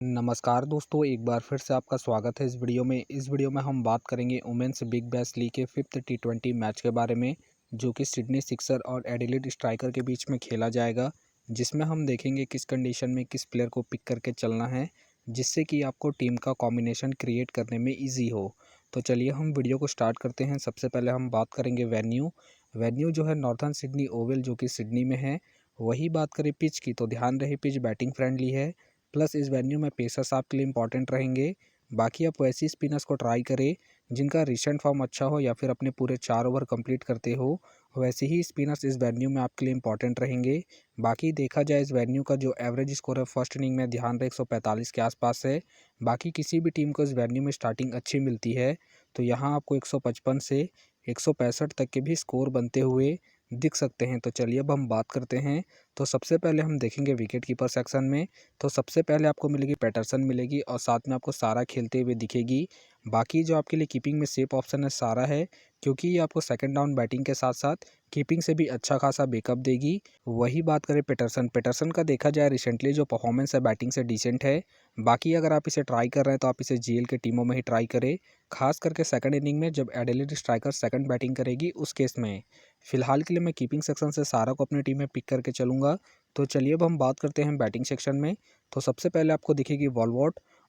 नमस्कार दोस्तों, एक बार फिर से आपका स्वागत है इस वीडियो में। इस वीडियो में हम बात करेंगे वुमेन्स बिग बैश लीग के 5th T20 मैच के बारे में, जो कि सिडनी सिक्सर और एडिलेड स्ट्राइकर के बीच में खेला जाएगा, जिसमें हम देखेंगे किस कंडीशन में किस प्लेयर को पिक करके चलना है, जिससे कि आपको टीम का कॉम्बिनेशन क्रिएट करने में ईजी हो। तो चलिए हम वीडियो को स्टार्ट करते हैं। सबसे पहले हम बात करेंगे वेन्यू जो है नॉर्थन सिडनी ओवल, जो कि सिडनी में है। वही बात करें पिच की, तो ध्यान रहे पिच बैटिंग फ्रेंडली है, प्लस इस वेन्यू में पेसर्स आपके लिए इंपॉर्टेंट रहेंगे। बाकी आप वैसी स्पिनर्स को ट्राई करें जिनका रिसेंट फॉर्म अच्छा हो या फिर अपने पूरे 4 ओवर कंप्लीट करते हो, वैसे ही स्पिनर्स इस वेन्यू में आपके लिए इंपॉर्टेंट रहेंगे। बाकी देखा जाए इस वेन्यू का जो एवरेज स्कोर है फर्स्ट इनिंग में ध्यान रहे 145 के आसपास है। बाकी किसी भी टीम को इस वेन्यू में स्टार्टिंग अच्छी मिलती है, तो यहाँ आपको 155 से 165 तक के भी स्कोर बनते हुए दिख सकते हैं। तो चलिए अब हम बात करते हैं। तो सबसे पहले हम देखेंगे विकेट कीपर सेक्शन में। तो सबसे पहले आपको मिलेगी पैटरसन मिलेगी और साथ में आपको सारा खेलते हुए दिखेगी। बाकी जो आपके लिए कीपिंग में सेफ ऑप्शन है सारा है, क्योंकि ये आपको सेकंड डाउन बैटिंग के साथ साथ कीपिंग से भी अच्छा खासा बैकअप देगी। वही बात करें पैटरसन का देखा जाए रिसेंटली जो परफॉर्मेंस है बैटिंग से डिसेंट है। बाकी अगर आप इसे ट्राई कर रहे हैं तो आप इसे जीएल के टीमों में ही ट्राई करें, खास करके सेकंड इनिंग में जब एडिलेड स्ट्राइकर सेकंड बैटिंग करेगी उस केस में। फिलहाल के लिए मैं कीपिंग सेक्शन से सारा को अपनी टीम में पिक करके चलूँगा। तो चलिए अब हम बात करते हैं बैटिंग सेक्शन में। तो सबसे पहले आपको दिखेगी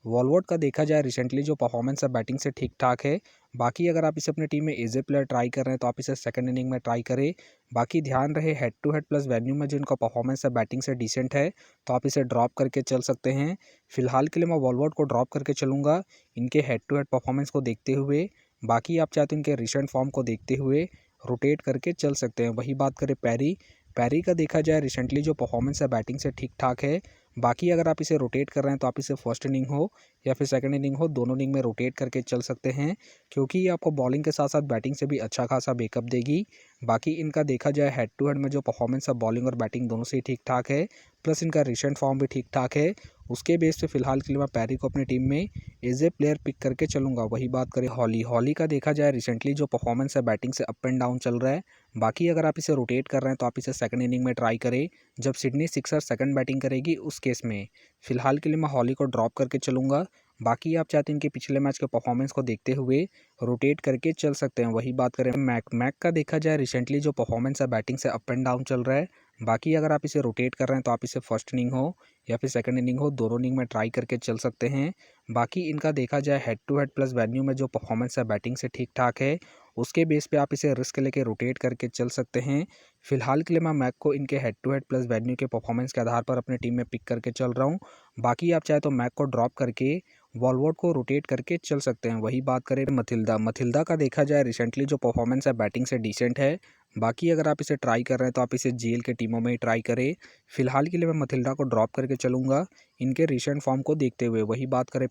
वॉलवॉट का देखा जाए रिसेंटली जो परफॉर्मेंस है बैटिंग से ठीक ठाक है। बाकी अगर आप इसे अपनी टीम में एज ए प्लेयर ट्राई कर रहे हैं तो आप इसे सेकंड इनिंग में ट्राई करें। बाकी ध्यान रहे head to head plus venue में जो इनका परफॉर्मेंस है बैटिंग से डिसेंट है, तो आप इसे ड्रॉप करके चल सकते हैं। फिलहाल के लिए मैं वॉलवॉट को ड्रॉप करके चलूँगा इनके हेड टू हेड परफॉर्मेंस को देखते हुए। बाकी आप चाहे तो इनके रिसेंट फॉर्म को देखते हुए रोटेट करके चल सकते हैं। वही बात करें पैरी का देखा जाए रिसेंटली जो परफॉर्मेंस है बैटिंग से ठीक ठाक है। बाकी अगर आप इसे रोटेट कर रहे हैं तो आप इसे फर्स्ट इनिंग हो या फिर सेकंड इनिंग हो, दोनों इनिंग में रोटेट करके चल सकते हैं, क्योंकि ये आपको बॉलिंग के साथ साथ बैटिंग से भी अच्छा खासा बैकअप देगी। बाकी इनका देखा जाए हेड टू हेड में जो परफॉर्मेंस है बॉलिंग और बैटिंग दोनों से ही ठीक ठाक है, प्लस इनका रिसेंट फॉर्म भी ठीक ठाक है। उसके बेस पे फिलहाल के लिए मैं पैरी को अपनी टीम में एज ए प्लेयर पिक करके चलूँगा। वही बात करें हॉली का देखा जाए रिसेंटली जो परफॉर्मेंस है बैटिंग से अप एंड डाउन चल रहा है। बाकी अगर आप इसे रोटेट कर रहे हैं तो आप इसे सेकंड इनिंग में ट्राई करें जब सिडनी सिक्सर सेकंड बैटिंग करेगी उस केस में। फिलहाल के लिए मैं हॉली को ड्रॉप करके चलूँगा। बाकी आप चाहते हैं इनके पिछले मैच के परफॉर्मेंस को देखते हुए रोटेट करके चल सकते हैं। वही बात करें मैक का देखा जाए रिसेंटली जो परफॉर्मेंस है बैटिंग से अप एंड डाउन चल रहा है। बाकी अगर आप इसे रोटेट कर रहे हैं तो आप इसे फर्स्ट इनिंग हो या फिर सेकंड इनिंग हो, दोनों इनिंग में ट्राई करके चल सकते हैं। बाकी इनका देखा जाए head to head plus venue में जो परफॉर्मेंस है बैटिंग से ठीक ठाक है, उसके बेस पे आप इसे रिस्क लेके रोटेट करके चल सकते हैं। फिलहाल के लिए मैं मैक को इनके head to head plus venue के परफॉर्मेंस के आधार पर अपनी टीम में पिक करके चल रहा हूँ। बाकी आप चाहे तो मैक को ड्रॉप करके वॉलवॉट को रोटेट करके चल सकते हैं। वही बात करें मथिल्दा का देखा जाए रिसेंटली जो परफॉर्मेंस है बैटिंग से डिसेंट है। बाकी अगर आप इसे ट्राई कर रहे हैं तो आप इसे जीएल के टीमों में ही ट्राई करें। फिलहाल के लिए मैं मथिल्दा को ड्रॉप करके चलूँगा इनके रिसेंट फॉर्म को देखते हुए। वही बात करें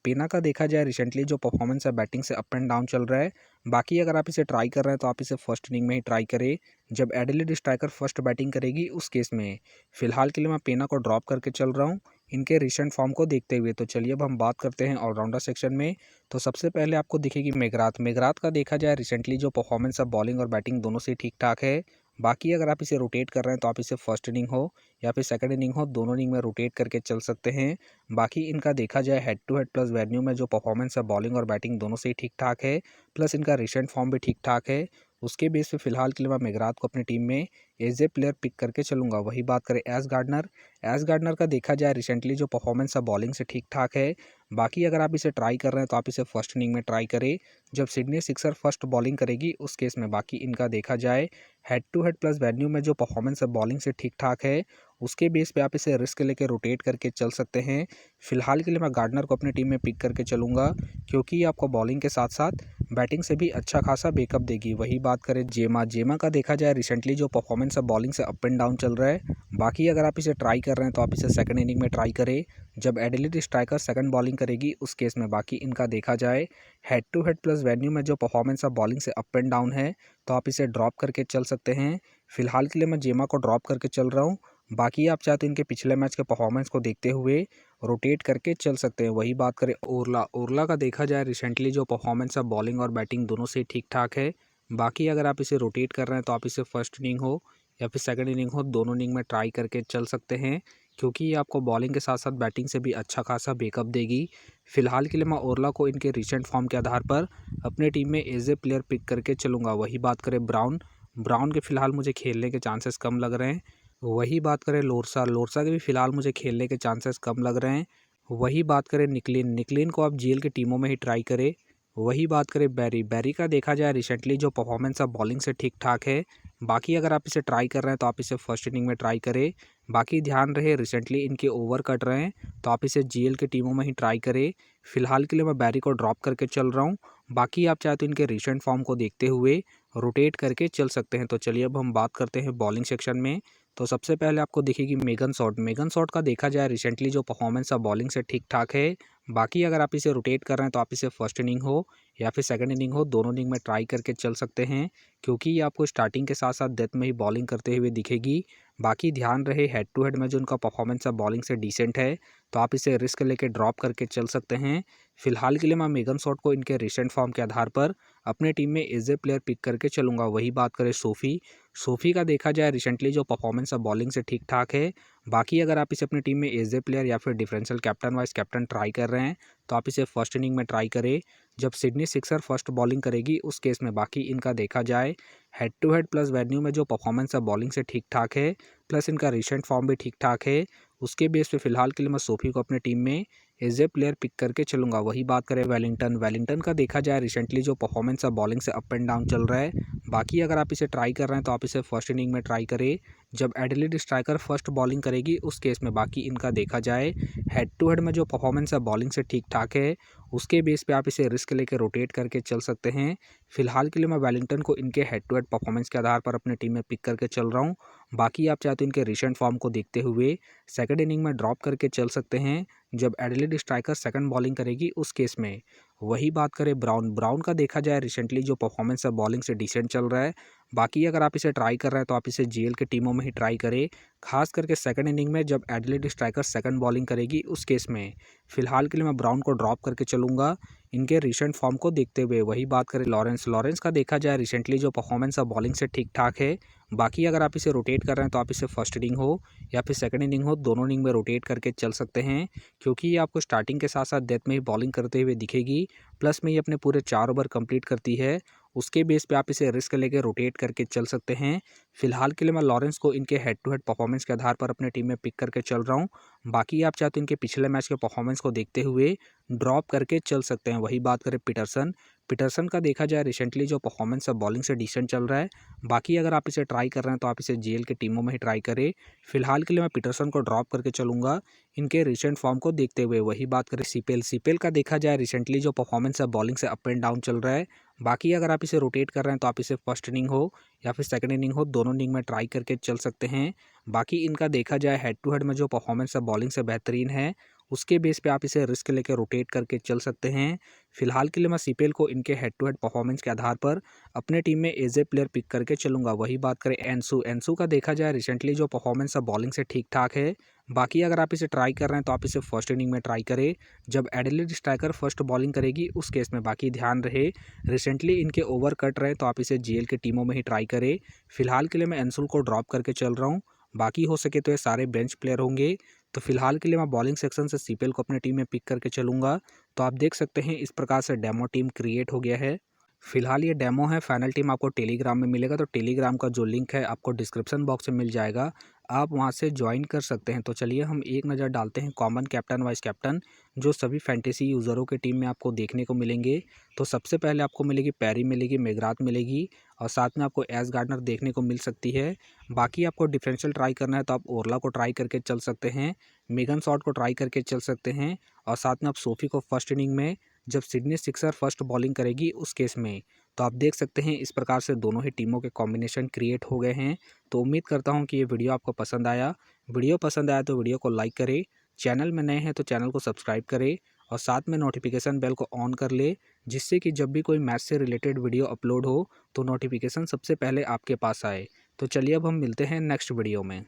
पेना का देखा जाए रिसेंटली जो परफॉर्मेंस है बैटिंग से अप एंड डाउन चल रहा है। बाकी अगर आप इसे ट्राई कर रहे हैं तो आप इसे फर्स्ट इनिंग में ही ट्राई करें जब एडिलेड स्ट्राइकर फर्स्ट बैटिंग करेगी उस केस में। फिलहाल के लिए मैं पेना को ड्रॉप करके चल रहा हूँ इनके रिसेंट फॉर्म को देखते हुए। तो चलिए अब हम बात करते हैं ऑलराउंडर सेक्शन में। तो सबसे पहले आपको दिखेगी मेगराथ का देखा जाए रिसेंटली जो परफॉर्मेंस है बॉलिंग और बैटिंग दोनों से ठीक ठाक है। बाकी अगर आप इसे रोटेट कर रहे हैं तो आप इसे फर्स्ट इनिंग हो या फिर सेकंड इनिंग हो, दोनों इनिंग में रोटेट करके चल सकते हैं। बाकी इनका देखा जाए head to head plus venue में जो परफॉर्मेंस है बॉलिंग और बैटिंग दोनों से ही ठीक ठाक है, प्लस इनका रिसेंट फॉर्म भी ठीक ठाक है। उसके बेस पे फिलहाल के लिए मैं मेगराथ को अपनी टीम में एज ए प्लेयर पिक करके चलूँगा। वही बात करें एस गार्डनर का देखा जाए रिसेंटली जो परफॉर्मेंस है बॉलिंग से ठीक ठाक है। बाकी अगर आप इसे ट्राई कर रहे हैं तो आप इसे फर्स्ट इनिंग में ट्राई करें जब सिडनी सिक्सर फर्स्ट बॉलिंग करेगी उस केस में। बाकी इनका देखा जाए head to head plus venue में जो परफॉर्मेंस है बॉलिंग से ठीक ठाक है, उसके बेस पे आप इसे रिस्क लेके रोटेट करके चल सकते हैं। फिलहाल के लिए मैं गार्डनर को अपनी टीम में पिक करके चलूँगा, क्योंकि ये आपको बॉलिंग के साथ साथ बैटिंग से भी अच्छा खासा बैकअप देगी। वही बात करें जेमा का देखा जाए रिसेंटली जो परफॉर्मेंस है बॉलिंग से अप एंड डाउन चल रहा है। बाकी अगर आप इसे ट्राई कर रहे हैं तो आप इसे सेकंड इनिंग में ट्राई करें जब एडिलेड स्ट्राइकर सेकंड बॉलिंग करेगी उस केस में। बाकी इनका देखा जाए head to head plus venue में जो परफॉर्मेंस है बॉलिंग से अप एंड डाउन है, तो आप इसे ड्रॉप करके चल सकते हैं। फिलहाल के लिए मैं जेमा को ड्रॉप करके चल रहा हूँ। बाकी आप चाहते हैं इनके पिछले मैच के परफॉर्मेंस को देखते हुए रोटेट करके चल सकते हैं। वही बात करें ओरला का देखा जाए रिसेंटली जो परफॉर्मेंस है बॉलिंग और बैटिंग दोनों से ठीक ठाक है। बाकी अगर आप इसे रोटेट कर रहे हैं तो आप इसे फर्स्ट इनिंग हो या फिर सेकंड इनिंग हो, दोनों इनिंग में ट्राई करके चल सकते हैं, क्योंकि ये आपको बॉलिंग के साथ साथ बैटिंग से भी अच्छा खासा बैकअप देगी। फिलहाल के लिए मैं ओरला को इनके रिसेंट फॉर्म के आधार पर अपने टीम में एज ए प्लेयर पिक करके चलूँगा। वही बात करें ब्राउन, ब्राउन के फ़िलहाल मुझे खेलने के चांसेस कम लग रहे हैं। वही बात करें लोरसा, लोरसा के भी फ़िलहाल मुझे खेलने के चांसेस कम लग रहे हैं। वही बात करें निकलिन, निकलिन को आप जीएल की टीमों में ही ट्राई करें। वही बात करें बैरी, बैरी का देखा जाए रिसेंटली जो परफॉर्मेंस है बॉलिंग से ठीक ठाक है। बाकी अगर आप इसे ट्राई कर रहे हैं तो आप इसे फर्स्ट इनिंग में ट्राई करें। बाकी ध्यान रहे रिसेंटली इनके ओवर कट रहे हैं तो आप इसे जीएल की टीमों में ही ट्राई करें। फिलहाल के लिए मैं बैरी को ड्रॉप करके चल रहा हूँ। बाकी आप चाहे तो इनके रिसेंट फॉर्म को देखते हुए रोटेट करके चल सकते हैं। तो चलिए अब हम बात करते हैं बॉलिंग सेक्शन में। तो सबसे पहले आपको दिखेगी मेगन शॉट, मेगन शॉट का देखा जाए रिसेंटली जो परफॉर्मेंस है बॉलिंग से ठीक ठाक है। बाकी अगर आप इसे रोटेट कर रहे हैं तो आप इसे फर्स्ट इनिंग हो या फिर सेकंड इनिंग हो, दोनों इनिंग में ट्राई करके चल सकते हैं, क्योंकि ये आपको स्टार्टिंग के साथ साथ डेथ में ही बॉलिंग करते हुए दिखेगी। बाकी ध्यान रहे हेड टू हेड में जो उनका परफॉर्मेंस है बॉलिंग से डिसेंट है, तो आप इसे रिस्क लेके ड्रॉप करके चल सकते हैं। फिलहाल के लिए मैं मेगन शॉट को इनके रिसेंट फॉर्म के आधार पर अपने टीम में एज ए प्लेयर पिक करके चलूँगा। वही बात करें सोफ़ी, सोफ़ी का देखा जाए रिसेंटली जो परफॉर्मेंस है बॉलिंग से ठीक ठाक है। बाकी अगर आप इसे अपनी टीम में एज ए प्लेयर या फिर differential captain vice captain try कर रहे हैं तो आप इसे फर्स्ट इनिंग में ट्राई करें जब सिडनी सिक्सर फर्स्ट बॉलिंग करेगी उस केस में। बाकी इनका देखा जाए head to head plus venue में जो परफॉर्मेंस है बॉलिंग से ठीक ठाक है, प्लस इनका रिसेंट फॉर्म भी ठीक ठाक है। उसके बेस पे फिलहाल के लिए मैं सोफ़ी को अपने टीम में एज ए प्लेयर पिक करके चलूँगा। वही बात करें वेलिंगटन, वेलिंगटन का देखा जाए रिसेंटली जो परफॉर्मेंस है बॉलिंग से अप एंड डाउन चल रहा है। बाकी अगर आप इसे ट्राई कर रहे हैं तो आप इसे फर्स्ट इनिंग में ट्राई करें जब एडिलेड स्ट्राइकर फर्स्ट बॉलिंग करेगी उस केस में। बाकी इनका देखा जाए हेड टू हेड में जो परफॉर्मेंस है बॉलिंग से ठीक ठाक है, उसके बेस पे आप इसे रिस्क लेकर रोटेट करके चल सकते हैं। फिलहाल के लिए मैं वेलिंगटन को इनके हेड टू हेड परफॉर्मेंस के आधार पर अपने टीम में पिक करके चल रहा हूँ। बाकी आप चाहे तो इनके रिसेंट फॉर्म को देखते हुए सेकंड इनिंग में ड्रॉप करके चल सकते हैं जब एडिलेड स्ट्राइकर सेकंड बॉलिंग करेगी उस केस में। वही बात करें ब्राउन, ब्राउन का देखा जाए रिसेंटली जो परफॉर्मेंस है बॉलिंग से डिसेंट चल रहा है। बाकी अगर आप इसे ट्राई कर रहे हैं तो आप इसे जीएल की टीमों में ही ट्राई करें, खास करके सेकंड इनिंग में जब एडिलेड स्ट्राइकर सेकंड बॉलिंग करेगी उस केस में। फिलहाल के लिए मैं ब्राउन को ड्रॉप करके चलूँगा इनके रिसेंट फॉर्म को देखते हुए। वही बात करें लॉरेंस, लॉरेंस का देखा जाए रिसेंटली जो परफॉर्मेंस है बॉलिंग से ठीक ठाक है। बाकी अगर आप इसे रोटेट कर रहे हैं तो आप इसे फर्स्ट इनिंग हो या फिर सेकंड इनिंग हो, दोनों इनिंग में रोटेट करके चल सकते हैं, क्योंकि ये आपको स्टार्टिंग के साथ साथ डेथ में ही बॉलिंग करते हुए दिखेगी, प्लस में ये अपने पूरे 4 ओवर कंप्लीट करती है। उसके बेस पे आप इसे रिस्क लेके रोटेट करके चल सकते हैं। फिलहाल के लिए मैं लॉरेंस को इनके हेड टू हेड परफॉर्मेंस के आधार पर अपने टीम में पिक करके चल रहा हूँ। बाकी आप चाहे तो इनके पिछले मैच के परफॉर्मेंस को देखते हुए ड्रॉप करके चल सकते हैं। वही बात करें पीटरसन, पीटरसन का देखा जाए रिसेंटली जो परफॉर्मेंस है बॉलिंग से डिसेंट चल रहा है। बाकी अगर आप इसे ट्राई कर रहे हैं तो आप इसे जीएल की टीमों में ही ट्राई करें। फिलहाल के लिए मैं पीटरसन को ड्रॉप करके चलूँगा इनके रिसेंट फॉर्म को देखते हुए। वही बात करें सीपेल, सीपेल का देखा जाए रिसेंटली जो परफॉर्मेंस है बॉलिंग से अप एंड डाउन चल रहा है। बाकी अगर आप इसे रोटेट कर रहे हैं तो आप इसे फर्स्ट इनिंग हो या फिर सेकंड इनिंग हो, दोनों इनिंग में ट्राई करके चल सकते हैं। बाकी इनका देखा जाए हेड टू हेड में जो परफॉर्मेंस है बॉलिंग से बेहतरीन है, उसके बेस पे आप इसे रिस्क लेकर रोटेट करके चल सकते हैं। फिलहाल के लिए मैं सीपेल को इनके हेड टू हेड परफॉर्मेंस के आधार पर अपने टीम में एज ए प्लेयर पिक करके चलूँगा। वही बात करें एनसू, एनसू का देखा जाए रिसेंटली जो परफॉर्मेंस है बॉलिंग से ठीक ठाक है। बाकी अगर आप इसे ट्राई कर रहे हैं तो आप इसे फर्स्ट इनिंग में ट्राई करें जब एडिलेड स्ट्राइकर फर्स्ट बॉलिंग करेगी उस केस में। बाकी ध्यान रहे रिसेंटली इनके ओवर कट रहे तो आप इसे जीएल की टीमों में ही ट्राई करें। फिलहाल के लिए मैं एंसुल को ड्रॉप करके चल रहा हूँ। बाकी हो सके तो ये सारे बेंच प्लेयर होंगे। तो फिलहाल के लिए मैं बॉलिंग सेक्शन से सीपेल को अपने टीम में पिक करके चलूँगा। तो आप देख सकते हैं इस प्रकार से डेमो टीम क्रिएट हो गया है। फिलहाल ये डेमो है, फाइनल टीम आपको टेलीग्राम में मिलेगा। तो टेलीग्राम का जो लिंक है आपको डिस्क्रिप्शन बॉक्स में मिल जाएगा, आप वहां से ज्वाइन कर सकते हैं। तो चलिए हम एक नज़र डालते हैं कॉमन कैप्टन वाइस कैप्टन जो सभी फैंटेसी यूज़रों के टीम में आपको देखने को मिलेंगे। तो सबसे पहले आपको मिलेगी पैरी, मिलेगी मेगराथ, मिलेगी और साथ में आपको एस गार्डनर देखने को मिल सकती है। बाकी आपको डिफरेंशियल ट्राई करना है तो आप ओरला को ट्राई करके चल सकते हैं, मेगन शॉट को ट्राई करके चल सकते हैं और साथ में आप सोफ़ी को फर्स्ट इनिंग में जब सिडनी सिक्सर फर्स्ट बॉलिंग करेगी उस केस में। तो आप देख सकते हैं इस प्रकार से दोनों ही टीमों के कॉम्बिनेशन क्रिएट हो गए हैं। तो उम्मीद करता हूं कि ये वीडियो आपको पसंद आया। वीडियो पसंद आया तो वीडियो को लाइक करें, चैनल में नए हैं तो चैनल को सब्सक्राइब करें और साथ में नोटिफिकेशन बेल को ऑन कर ले, जिससे कि जब भी कोई मैच से रिलेटेड वीडियो अपलोड हो तो नोटिफिकेशन सबसे पहले आपके पास आए। तो चलिए अब हम मिलते हैं नेक्स्ट वीडियो में।